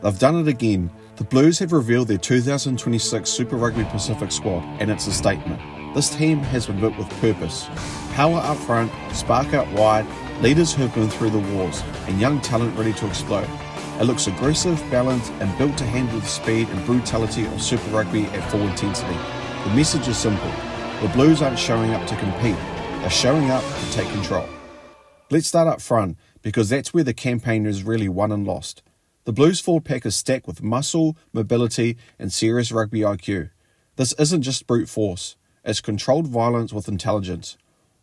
They've done it again. The Blues have revealed their 2026 Super Rugby Pacific squad, and it's a statement. This team has been built with purpose. Power up front, spark out wide, leaders who have been through the wars, and young talent ready to explode. It looks aggressive, balanced, and built to handle the speed and brutality of Super Rugby at full intensity. The message is simple. The Blues aren't showing up to compete. They're showing up to take control. Let's start up front, because that's where the campaign is really won and lost. The Blues forward pack is stacked with muscle, mobility, and serious rugby IQ. This isn't just brute force. It's controlled violence with intelligence.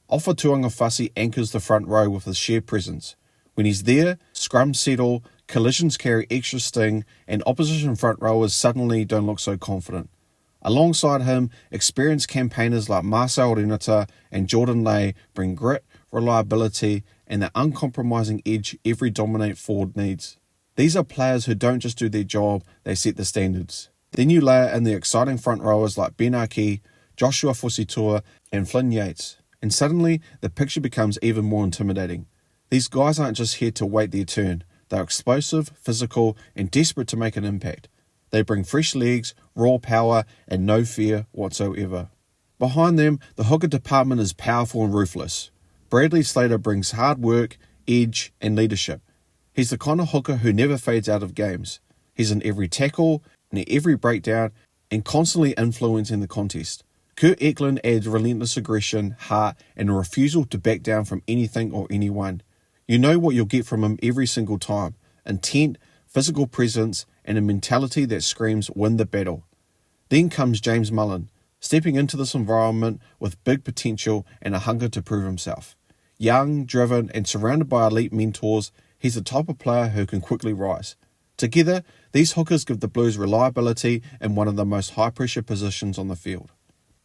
Ofa Tuangafasi anchors the front row with his sheer presence. When he's there, scrums settle, collisions carry extra sting, and opposition front rowers suddenly don't look so confident. Alongside him, experienced campaigners like Marcel Renata and Jordan Lay bring grit, reliability, and the uncompromising edge every dominate forward needs. These are players who don't just do their job, they set the standards. Then you layer in the exciting front rowers like Ben Aki, Joshua Fositua, and Flynn Yates, and suddenly the picture becomes even more intimidating. These guys aren't just here to wait their turn. They're explosive, physical, and desperate to make an impact. They bring fresh legs, raw power, and no fear whatsoever. Behind them, the hooker department is powerful and ruthless. Bradley Slater brings hard work, edge, and leadership. He's the kind of hooker who never fades out of games. He's in every tackle, in every breakdown, and constantly influencing the contest. Kurt Eklund adds relentless aggression, heart, and a refusal to back down from anything or anyone. You know what you'll get from him every single time. Intent, physical presence, and a mentality that screams win the battle. Then comes James Mullen, stepping into this environment with big potential and a hunger to prove himself. Young, driven, and surrounded by elite mentors, he's the type of player who can quickly rise. Together, these hookers give the Blues reliability in one of the most high-pressure positions on the field.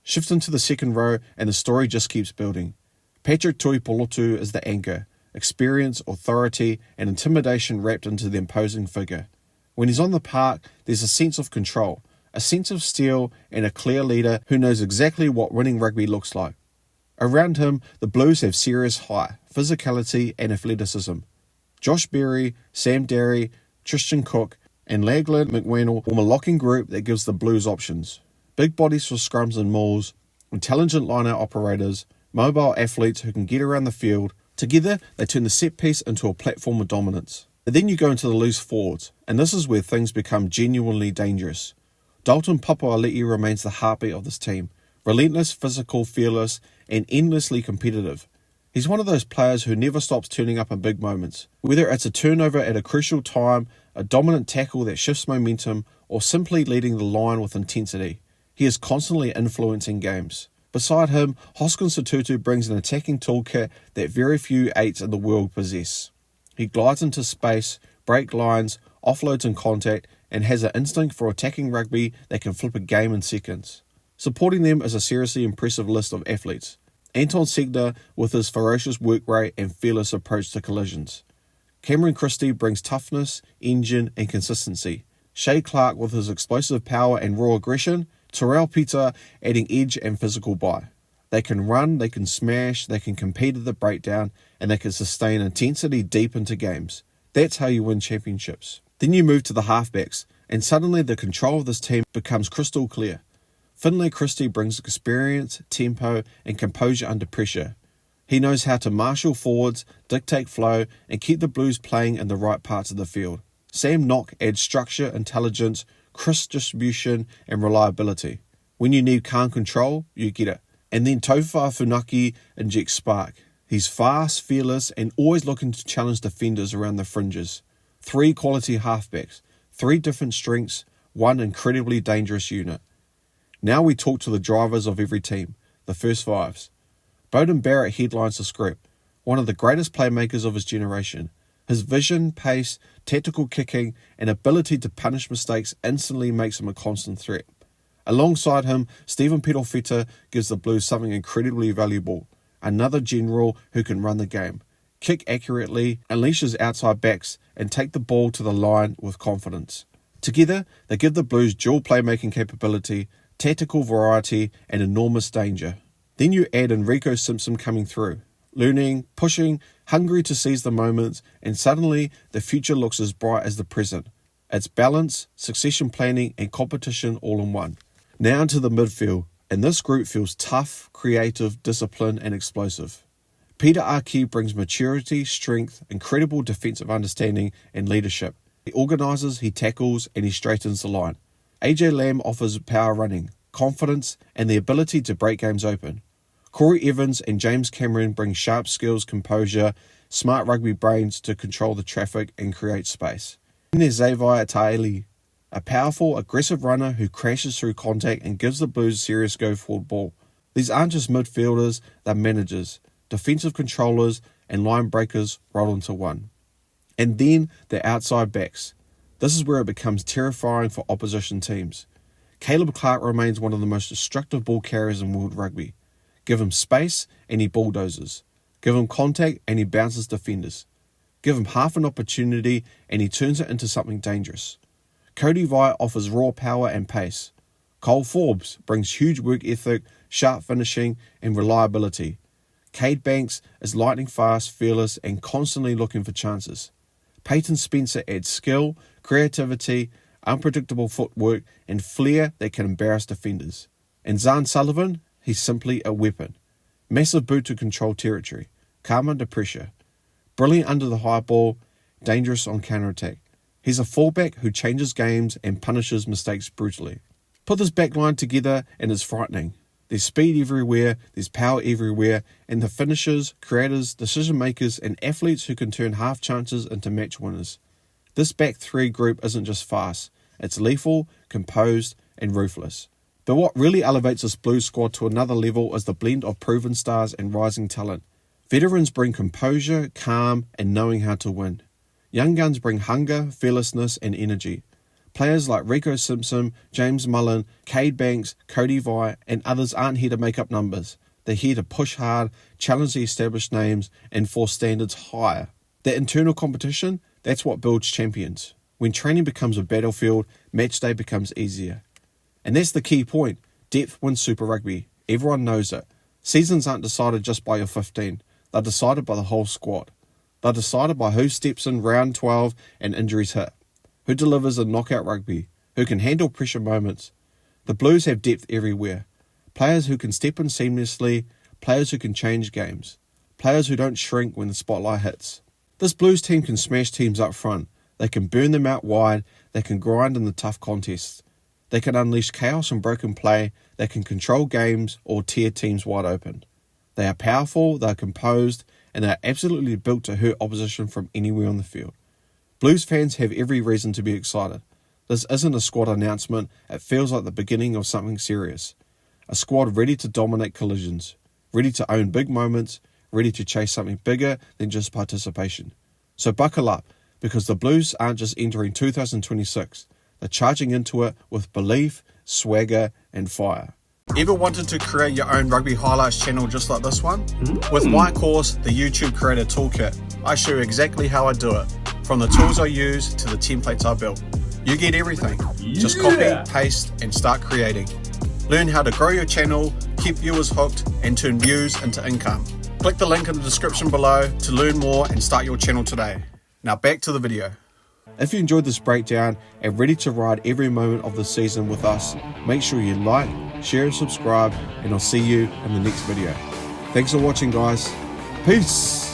Shift into the second row, and the story just keeps building. Patrick Tuipolotu is the anchor, experience, authority, and intimidation wrapped into the imposing figure. When he's on the park, there's a sense of control, a sense of steel, and a clear leader who knows exactly what winning rugby looks like. Around him, the Blues have serious height, physicality, and athleticism. Josh Berry, Sam Derry, Tristan Cook, and Lachlan McWannell form a locking group that gives the Blues options. Big bodies for scrums and mauls, intelligent line-out operators, mobile athletes who can get around the field. Together, they turn the set piece into a platform of dominance. And then you go into the loose forwards, and this is where things become genuinely dangerous. Dalton Papali'i remains the heartbeat of this team, relentless, physical, fearless, and endlessly competitive. He's one of those players who never stops turning up in big moments. Whether it's a turnover at a crucial time, a dominant tackle that shifts momentum, or simply leading the line with intensity, he is constantly influencing games. Beside him, Hoskins Sotutu brings an attacking toolkit that very few eights in the world possess. He glides into space, breaks lines, offloads in contact, and has an instinct for attacking rugby that can flip a game in seconds. Supporting them is a seriously impressive list of athletes. Anton Segner with his ferocious work rate and fearless approach to collisions. Cameron Christie brings toughness, engine, and consistency. Shay Clark with his explosive power and raw aggression. Terrell Peter adding edge and physical bite. They can run, they can smash, they can compete at the breakdown, and they can sustain intensity deep into games. That's how you win championships. Then you move to the halfbacks, and suddenly the control of this team becomes crystal clear. Finlay Christie brings experience, tempo, and composure under pressure. He knows how to marshal forwards, dictate flow, and keep the Blues playing in the right parts of the field. Sam Nock adds structure, intelligence, crisp distribution, and reliability. When you need calm control, you get it. And then Tofa Funaki injects spark. He's fast, fearless, and always looking to challenge defenders around the fringes. 3 quality halfbacks, 3 different strengths, 1 incredibly dangerous unit. Now we talk to the drivers of every team, the first 5s. Beauden Barrett headlines the script, one of the greatest playmakers of his generation. His vision, pace, tactical kicking, and ability to punish mistakes instantly makes him a constant threat. Alongside him, Stephen Pedofeta gives the Blues something incredibly valuable. Another general who can run the game, kick accurately, unleash his outside backs, and take the ball to the line with confidence. Together, they give the Blues dual playmaking capability, tactical variety, and enormous danger. Then you add Enrico Simpson coming through, learning, pushing, hungry to seize the moments, and suddenly the future looks as bright as the present. It's balance, succession planning, and competition all in one. Now into the midfield, and this group feels tough, creative, disciplined, and explosive. Peter Aki brings maturity, strength, incredible defensive understanding, and leadership. He organises, he tackles, and he straightens the line. AJ Lamb offers power running, confidence, and the ability to break games open. Corey Evans and James Cameron bring sharp skills, composure, smart rugby brains to control the traffic and create space. Then there's Xavier Taeli, a powerful, aggressive runner who crashes through contact and gives the Blues serious go-forward ball. These aren't just midfielders, they're managers, defensive controllers, and line breakers rolled into one. And then the outside backs. This is where it becomes terrifying for opposition teams. Caleb Clark remains one of the most destructive ball carriers in world rugby. Give him space and he bulldozes. Give him contact and he bounces defenders. Give him half an opportunity and he turns it into something dangerous. Cody Vite offers raw power and pace. Cole Forbes brings huge work ethic, sharp finishing and reliability. Cade Banks is lightning fast, fearless and constantly looking for chances. Peyton Spencer adds skill, creativity, unpredictable footwork and flair that can embarrass defenders. And Zahn Sullivan, he's simply a weapon. Massive boot to control territory, calm under pressure, brilliant under the high ball, dangerous on counter-attack. He's a fullback who changes games and punishes mistakes brutally. Put this backline together and it's frightening. There's speed everywhere, there's power everywhere, and the finishers, creators, decision makers, and athletes who can turn half chances into match winners. This back three group isn't just fast, it's lethal, composed, and ruthless. But what really elevates this Blues squad to another level is the blend of proven stars and rising talent. Veterans bring composure, calm, and knowing how to win. Young guns bring hunger, fearlessness, and energy. Players like Rico Simpson, James Mullen, Cade Banks, Cody Vite, and others aren't here to make up numbers. They're here to push hard, challenge the established names, and force standards higher. That internal competition, that's what builds champions. When training becomes a battlefield, match day becomes easier. And that's the key point. Depth wins Super Rugby. Everyone knows it. Seasons aren't decided just by your 15. They're decided by the whole squad. They're decided by who steps in round 12 and injuries hit. Who delivers a knockout rugby. Who can handle pressure moments. The Blues have depth everywhere. Players who can step in seamlessly. Players who can change games. Players who don't shrink when the spotlight hits. This Blues team can smash teams up front. They can burn them out wide. They can grind in the tough contests. They can unleash chaos and broken play. They can control games or tear teams wide open. They are powerful, they are composed, and they are absolutely built to hurt opposition from anywhere on the field. Blues fans have every reason to be excited. This isn't a squad announcement, it feels like the beginning of something serious. A squad ready to dominate collisions, ready to own big moments, ready to chase something bigger than just participation. So buckle up, because the Blues aren't just entering 2026. They're charging into it with belief, swagger, and fire. Ever wanted to create your own rugby highlights channel just like this one? With my course, the YouTube Creator Toolkit, I show you exactly how I do it, from the tools I use to the templates I built. You get everything. Just copy, paste, and start creating. Learn how to grow your channel, keep viewers hooked, and turn views into income. Click the link in the description below to learn more and start your channel today. Now back to the video. If you enjoyed this breakdown and ready to ride every moment of the season with us, make sure you like, share and subscribe, and I'll see you in the next video. Thanks for watching, guys. Peace!